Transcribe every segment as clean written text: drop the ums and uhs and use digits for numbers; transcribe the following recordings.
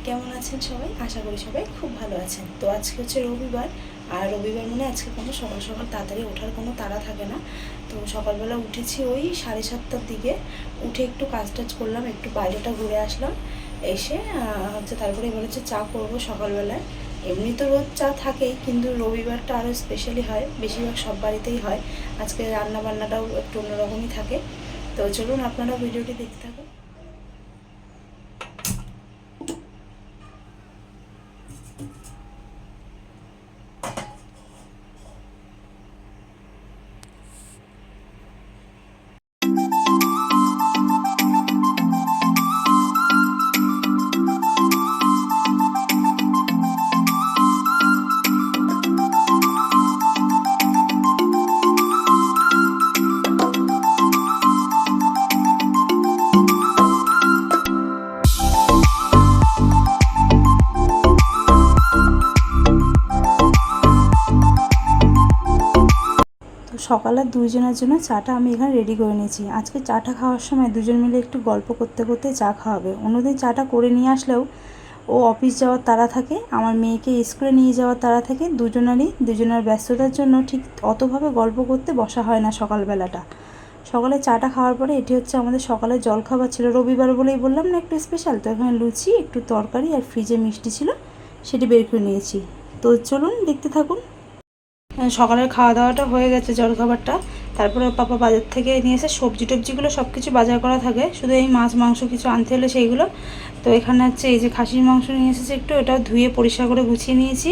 কেমন আছেন সবাই? আশা করি সবাই খুব ভালো আছেন। তো আজকে হচ্ছে রবিবার, আর রবিবার মানে আজকে কোনো সকাল সকাল তাড়াতাড়ি ওঠার কোনো তাড়া থাকে না। তো সকালবেলা উঠেছি ওই 7:30টার দিকে। উঠে একটু কাজ টাজ করলাম, একটু বাইরেটা ঘুরে আসলাম। এসে হচ্ছে তারপরে এবার হচ্ছে চা করবো সকালবেলায়। এমনি তো রোজ চা থাকেই, কিন্তু রবিবারটা আরও স্পেশালি হয়, বেশিরভাগ সব বাড়িতেই হয়। আজকে রান্না বান্নাটাও একটু অন্যরকমই থাকে। তো চলুন আপনারা ভিডিওটি দেখতে থাকুন। সকালে দুইজনের জন্য চাটা আমি এখানে রেডি করে নিয়েছি। আজকে চাটা খাওয়ার সময় দুজন মিলে একটু গল্প করতে করতে চা খাওয়াবে। অন্যদিন চাটা করে নিয়ে আসলেও ও অফিস যাওয়ার তাড়া থাকে, আমার মেয়েকে স্কুলে নিয়ে যাওয়ার তাড়া থাকে। দুজনের ব্যস্ততার জন্য ঠিক অতভাবে গল্প করতে বসা হয় না সকালবেলাটা। সকালে চাটা খাওয়ার পরে এটি হচ্ছে আমাদের সকালের জলখাবার ছিল। রবিবার বলেই বললাম না একটু স্পেশাল, তো এখানে লুচি, একটু তরকারি আর ফ্রিজে মিষ্টি ছিল, সেটি বের করে নিয়েছি। তো চলুন দেখতে থাকুন। সকালের খাওয়া দাওয়াটা হয়ে গেছে, জলখাবারটা। তারপরে পাপা বাজার থেকে নিয়ে এসে সবজি টবজিগুলো সব কিছু বাজার করা থাকে, শুধু এই মাছ মাংস কিছু আনতে হলে সেইগুলো। তো এখানে হচ্ছে এই যে খাসির মাংস নিয়ে এসেছে, একটু এটাও ধুয়ে পরিষ্কার করে গুছিয়ে নিয়েছি।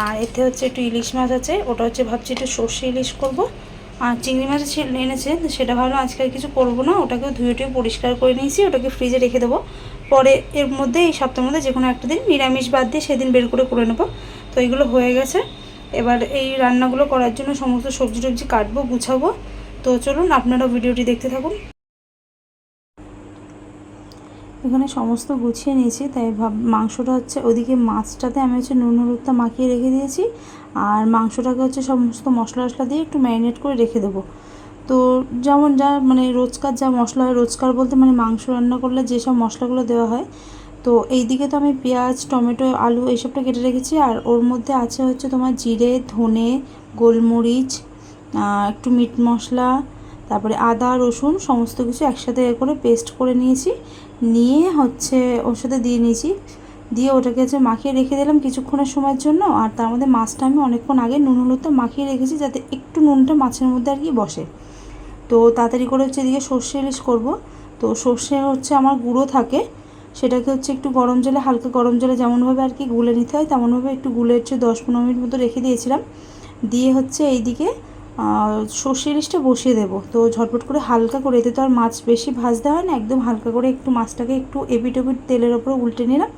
আর এতে হচ্ছে একটু ইলিশ মাছ আছে, ওটা হচ্ছে ভাবছি একটু সর্ষে ইলিশ করব। আর চিংড়ি মাছ এনেছে, সেটা ভাবলাম আজকে আর কিছু করবো না, ওটাকেও ধুয়ে টুয়ে পরিষ্কার করে নিয়েছি, ওটাকে ফ্রিজে রেখে দেবো। পরে এর মধ্যে এই সপ্তাহের মধ্যে যে কোনো একটা দিন নিরামিষ বাদ দিয়ে সেদিন বের করে নেবো। তো এইগুলো হয়ে গেছে। এবার এই রান্নাগুলো করার জন্য সমস্ত সবজি টবজি কাটবো, গুছাবো। তো চলুন আপনারা ভিডিওটি দেখতে থাকুন। এখানে সমস্ত গুছিয়ে নিয়েছি, তাই মাংসটা হচ্ছে ওদিকে, মাছটাতে আমি হচ্ছে নুন হলুদটা মাখিয়ে রেখে দিয়েছি। আর মাংসটাকে হচ্ছে সমস্ত মশলা টশলা দিয়ে একটু ম্যারিনেট করে রেখে দেবো। তো যেমন যা মানে রোজকার যা মশলা হয়, রোজকার বলতে মানে মাংস রান্না করলে যেসব মশলাগুলো দেওয়া হয়। তো এই দিকে তো আমি পেঁয়াজ, টমেটো, আলু এইসবটা কেটে রেখেছি। আর ওর মধ্যে আছে হচ্ছে তোমার জিরে, ধনে, গোলমরিচ, একটু মিট মশলা, তারপরে আদা রসুন সমস্ত কিছু একসাথে করে পেস্ট করে নিয়েছি। নিয়ে হচ্ছে ওর সাথে দিয়ে নিয়েছি, দিয়ে ওটাকে হচ্ছে মাখিয়ে রেখে দিলাম কিছুক্ষণের সময়ের জন্য। আর তার মধ্যে মাছটা আমি অনেকক্ষণ আগে নুন হলুদটা মাখিয়ে রেখেছি, যাতে একটু নুনটা মাছের মধ্যে আর কি বসে। তো তাড়াতাড়ি করে হচ্ছে এদিকে সর্ষে ইলিশ করবো। তো সর্ষে হচ্ছে আমার গুঁড়ো থাকে, সেটাকে হচ্ছে একটু গরম জলে, হালকা গরম জলে যেমনভাবে আর কি গুলে নিতে হয় তেমনভাবে একটু গুলে হচ্ছে 10-15 মিনিট মতো রেখে দিয়েছিলাম। দিয়ে হচ্ছে এইদিকে সর্ষে ইলিশটা বসিয়ে দেবো। তো ঝটপট করে হালকা করে, এতে তো আর মাছ বেশি ভাজতে হয় না, একদম হালকা করে একটু মাছটাকে একটু এপিট ওপিট তেলের ওপরে উল্টে নিলাম,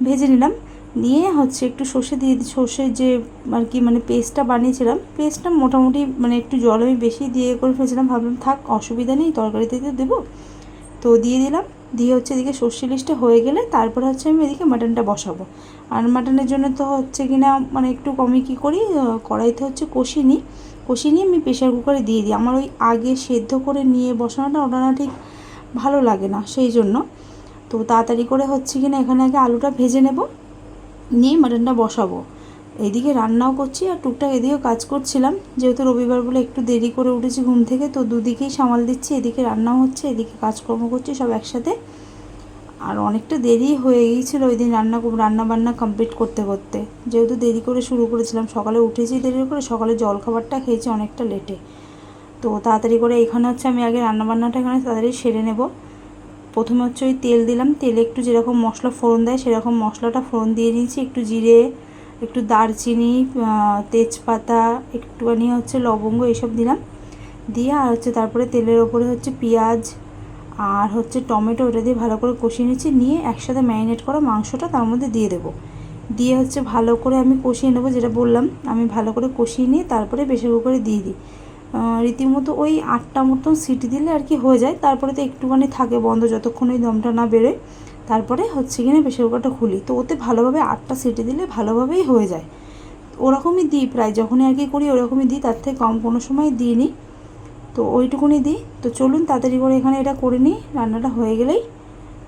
ভেজে নিলাম। নিয়ে হচ্ছে একটু সর্ষের যে আর কি মানে পেস্টটা বানিয়েছিলাম, পেস্টটা মোটামুটি মানে একটু জল আমি বেশি দিয়ে করে ফেলেছিলাম, ভাবলাম থাক অসুবিধা নেই, তরকারিতে তো দেবো। তো দিয়ে দিলাম। দিয়ে হচ্ছে এদিকে সর্ষে ইলিশটা হয়ে গেলে তারপরে হচ্ছে আমি এদিকে মাটনটা বসাবো। আর মাটনের জন্য তো হচ্ছে কিনা মানে একটু কমই কী করি, কড়াইতে হচ্ছে কষিয়ে নিয়ে আমি প্রেশার কুকারে দিয়ে দিই। আমার ওই আগে সেদ্ধ করে নিয়ে বসানোটা ওটা না ঠিক ভালো লাগে না, সেই জন্য। তো তাড়াতাড়ি করে হচ্ছে কিনা এখানে আগে আলুটা ভেজে নেব, নিয়ে মাটনটা বসাবো। এইদিকে রান্নাও করছি আর টুকটাক এদিকেও কাজ করছিলাম, যেহেতু রবিবার বলে একটু দেরি করে উঠেছি ঘুম থেকে, তো দুদিকেই সামাল দিচ্ছি, এদিকে রান্নাও হচ্ছে, এদিকে কাজকর্ম করছি সব একসাথে। আর অনেকটা দেরি হয়ে গিয়েছিলো ওই দিন রান্না বান্না কমপ্লিট করতে করতে, যেহেতু দেরি করে শুরু করেছিলাম, সকালে উঠেছি দেরি করে, সকালে জলখাবারটা খেয়েছি অনেকটা লেটে। তো তাড়াতাড়ি করে এখানে হচ্ছে আমি আগে রান্নাবান্নাটা এখানে তাড়াতাড়ি সেরে নেব। প্রথমে হচ্ছে ওই তেল দিলাম, তেলে একটু যেরকম মশলা ফোড়ন দেয় সেরকম মশলাটা ফোড়ন দিয়ে নিয়েছি, একটু জিরে, একটু দারচিনি, তেজপাতা, একটুখানি হচ্ছে লবঙ্গ এইসব দিলাম। দিয়ে আর হচ্ছে তারপরে তেলের ওপরে হচ্ছে পেঁয়াজ আর হচ্ছে টমেটো, ওটা দিয়ে ভালো করে কষিয়ে নিচ্ছি। নিয়ে একসাথে ম্যারিনেট করা মাংসটা তার মধ্যে দিয়ে দেবো। দিয়ে হচ্ছে ভালো করে আমি কষিয়ে নেবো, যেটা বললাম আমি ভালো করে কষিয়ে নিয়ে তারপরে প্রেসার কুকারে দিয়ে দিই। রীতিমতো ওই 8টা মতন সিটি দিলে আর কি হয়ে যায়। তারপরে তো একটুখানি থাকে বন্ধ, যতক্ষণ ওই দমটা না বেরোয়, তারপরে হচ্ছে কিনা প্রেসার কুকারটা খুলি। তো ওতে ভালোভাবে 8টা সিটি দিলে ভালোভাবেই হয়ে যায়। ওরকমই দিই প্রায়, যখনই আর কি করি ওরকমই দিই, তার থেকে কম কোনো সময় দিইনি। তো ওইটুকুনি দিই। তো চলুন তাড়াতাড়ি করে এখানে এটা করে নিই, রান্নাটা হয়ে গেলেই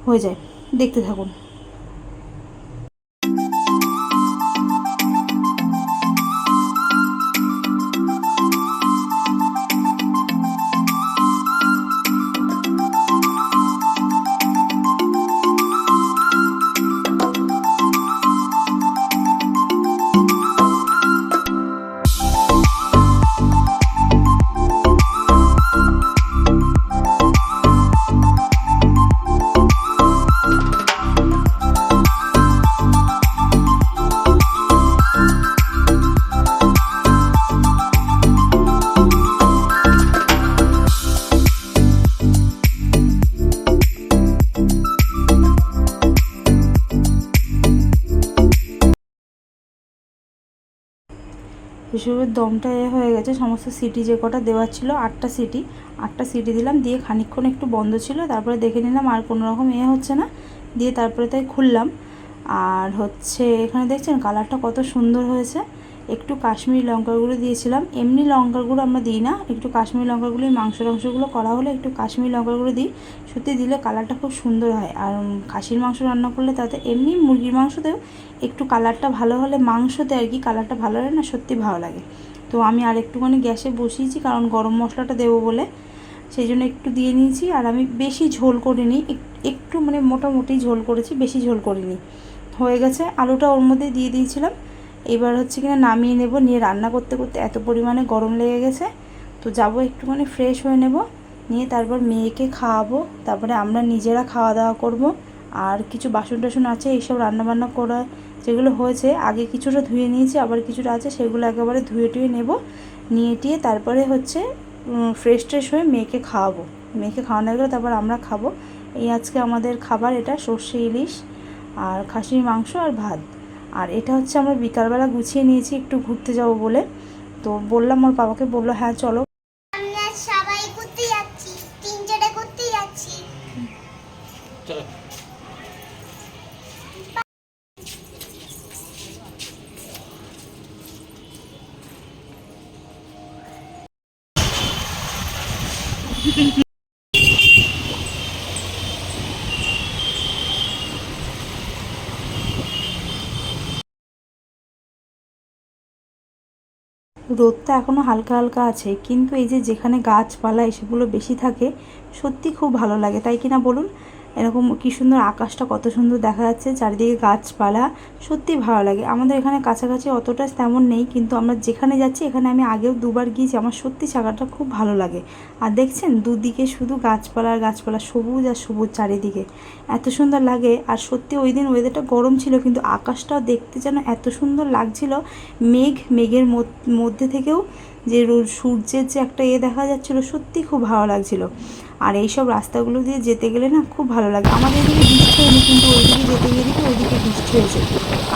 হয়ে যায়, দেখতে থাকুন। প্রেশারের দমটা হয়ে গেছে, সমস্ত সিটি যে কটা দেওয়ার ছিল 8টা সিটি দিলাম, দিয়ে খানিকক্ষণ একটু বন্ধ ছিল, তারপরে দেখে নিলাম আর কোনো রকম হচ্ছে না, দিয়ে তারপরে তাই খুললাম। আর হচ্ছে এখানে দেখছেন কালারটা কত সুন্দর হয়েছে। একটু কাশ্মীরি লঙ্কার গুঁড়ো দিয়েছিলাম, এমনি লঙ্কার গুঁড়ো আমরা দিই না, একটু কাশ্মীরি লঙ্কার গুঁড়ো মাংসগুলো করা হলে একটু কাশ্মীরি লঙ্কার গুঁড়ো দিই, সত্যি দিলে কালারটা খুব সুন্দর হয়। আর খাসির মাংস রান্না করলে তাতে এমনি মুরগির মাংসতেও একটু কালারটা ভালো হলে, মাংসতে আর কি কালারটা ভালো হলে না সত্যি ভালো লাগে। তো আমি আর একটুখানি গ্যাসে বসিয়েছি, কারণ গরম মশলাটা দেবো বলে, সেই জন্য একটু দিয়ে নিয়েছি। আর আমি বেশি ঝোল করিনি, একটু মানে মোটামুটি ঝোল করেছি, বেশি ঝোল করিনি। হয়ে গেছে, আলুটা ওর মধ্যে দিয়ে দিয়েছিলাম। এবার হচ্ছে কিনা নামিয়ে নেব, নিয়ে রান্না করতে করতে এত পরিমাণে গরম লেগে গেছে, তো যাব একটুখানি ফ্রেশ হয়ে নেব, নিয়ে তারপর মেয়েকে খাওয়াবো, তারপরে আমরা নিজেরা খাওয়া দাওয়া করব। আর কিছু বাসন টাসন আছে এইসব রান্নাবান্না করা যেগুলো হয়েছে, আগে কিছুটা ধুয়ে নিয়েছি, আবার কিছুটা আছে সেগুলো একেবারে ধুয়ে টুয়ে নেব, নিয়ে টিয়ে তারপরে হচ্ছে ফ্রেশ হয়ে মেয়েকে খাওয়াবো। মেয়েকে খাওয়ানো গেলে তারপর আমরা খাবো। এই আজকে আমাদের খাবার এটা, সর্ষে ইলিশ আর খাসির মাংস আর ভাত। আর এটা হচ্ছে আমরা বিকালবেলা গুছিয়ে নিয়েছি একটু ঘুরতে যাব বলে, তো বললাম ওর বাবাকে, বললো হ্যাঁ চলো। আমরা সবাই ঘুরতে যাচ্ছি, 3 ঘুরতে যাচ্ছি। চলো। রোদটা এখনও হালকা হালকা আছে, কিন্তু এই যে যেখানে গাছপালা এসবগুলো বেশি থাকে সত্যি খুব ভালো লাগে, তাই কি না বলুন? এরকম কী সুন্দর আকাশটা কত সুন্দর দেখা যাচ্ছে, চারিদিকে গাছপালা, সত্যি ভালো লাগে। আমাদের এখানে কাছাকাছি অতটা তেমন নেই, কিন্তু আমরা যেখানে যাচ্ছি, এখানে আমি আগেও 2বার গিয়েছি, আমার সত্যি জায়গাটা খুব ভালো লাগে। আর দেখছেন দুদিকে শুধু গাছপালা আর গাছপালা, সবুজ আর সবুজ চারিদিকে, এত সুন্দর লাগে। আর সত্যি ওই দিন ওয়েদারটা গরম ছিল, কিন্তু আকাশটাও দেখতে যেন এত সুন্দর লাগছিল, মেঘের মধ্যে থেকেও যে সূর্যের যে একটা দেখা যাচ্ছিলো, সত্যি খুব ভালো লাগছিল। আর এইসব রাস্তাগুলো দিয়ে যেতে গেলে না খুব ভালো লাগে। আমাদের এদিকে বৃষ্টি হয়নি, কিন্তু ওইদিকে যেতে গিয়ে দেখি ওইদিকে বৃষ্টি হয়েছে।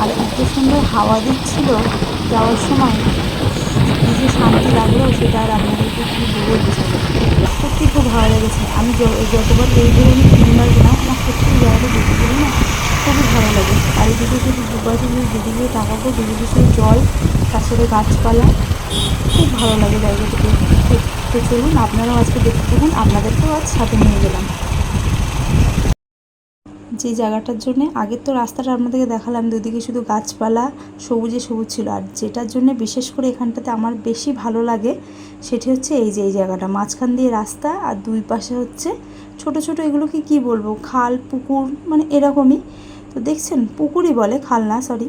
আর এত সুন্দর হাওয়া দিচ্ছিল যাওয়ার সময়, কী যে শান্তি লাগলো সেটা আর আপনাদেরকে কী বলবো বোঝাবো। সত্যি খুব ভালো লেগেছে। আমি যতবার এই ধরে আমি 3বার গেলাম, আমার সত্যি জায়গাটা যেতে গেলে না খুবই ভালো লাগে। চারিদিকে শুধু দুপাশে শুধু যেদিকে তাকাবো দুদিকে শুধু জল, তার সাথে গাছপালা, খুব ভালো লাগে জায়গাটাকে। তো চলুন আপনারাও আজকে দেখতে থাকুন, আপনাদেরকেও আজ সাথে নিয়ে গেলাম। যে জায়গাটার জন্যে আগের তো রাস্তাটা আপনাদেরকে দেখালাম, দুদিকে শুধু গাছপালা, সবুজে সবুজ ছিল। আর যেটার জন্য বিশেষ করে এখানটাতে আমার বেশি ভালো লাগে সেটি হচ্ছে এই যে এই জায়গাটা, মাঝখান দিয়ে রাস্তা, আর দুই পাশে হচ্ছে ছোট ছোট, এগুলোকে কি বলবো, খাল পুকুর মানে এরকমই। তো দেখছেন, পুকুরই বলে, খাল না, সরি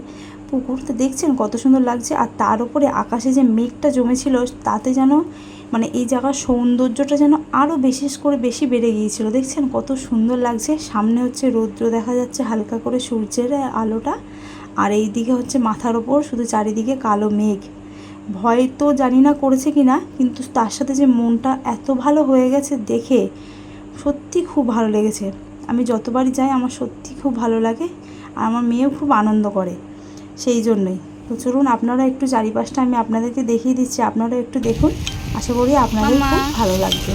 পুকুর। তো দেখছেন কত সুন্দর লাগছে। আর তার উপরে আকাশে যে মেঘটা জমেছিল, তাতে যেন মানে এই জায়গার সৌন্দর্যটা যেন আরও বিশেষ করে বেশি বেড়ে গিয়েছিল। দেখছেন কত সুন্দর লাগছে। সামনে হচ্ছে রৌদ্র দেখা যাচ্ছে হালকা করে, সূর্যের আলোটা, আর এই দিকে হচ্ছে মাথার ওপর শুধু চারিদিকে কালো মেঘ। ভয় তো জানি না করেছে কি না, কিন্তু তার সাথে যে মনটা এত ভালো হয়ে গেছে দেখে, সত্যি খুব ভালো লেগেছে। আমি যতবারই যাই আমার সত্যি খুব ভালো লাগে, আর আমার মেয়েও খুব আনন্দ করে, সেই জন্যই। তো চলুন আপনারা একটু চারিপাশটা আমি আপনাদেরকে দেখিয়ে দিচ্ছি, আপনারা একটু দেখুন, আশা করি আপনাদের খুব ভালো লাগবে।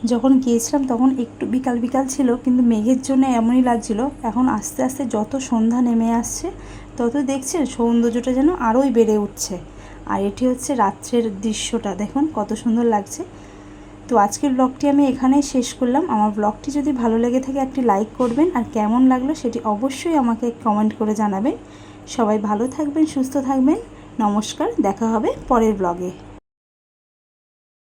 যখন গিয়েছিলাম তখন একটু বিকাল বিকাল ছিল, কিন্তু মেঘের জন্য এমনই লাগছিল। এখন আস্তে আস্তে যত সন্ধ্যা নেমে আসছে, তত দেখছেন সৌন্দর্যটা যেন আরোই বেড়ে উঠছে। আর এটি হচ্ছে রাত্রের দৃশ্যটা, দেখুন কত সুন্দর লাগছে। তো আজকের ব্লগটি আমি এখানেই শেষ করলাম। আমার ব্লগটি যদি ভালো লেগে থাকে একটি লাইক করবেন, আর কেমন লাগলো সেটি অবশ্যই আমাকে কমেন্ট করে জানাবেন। সবাই ভালো থাকবেন, সুস্থ থাকবেন। নমস্কার, দেখা হবে পরের ব্লগে।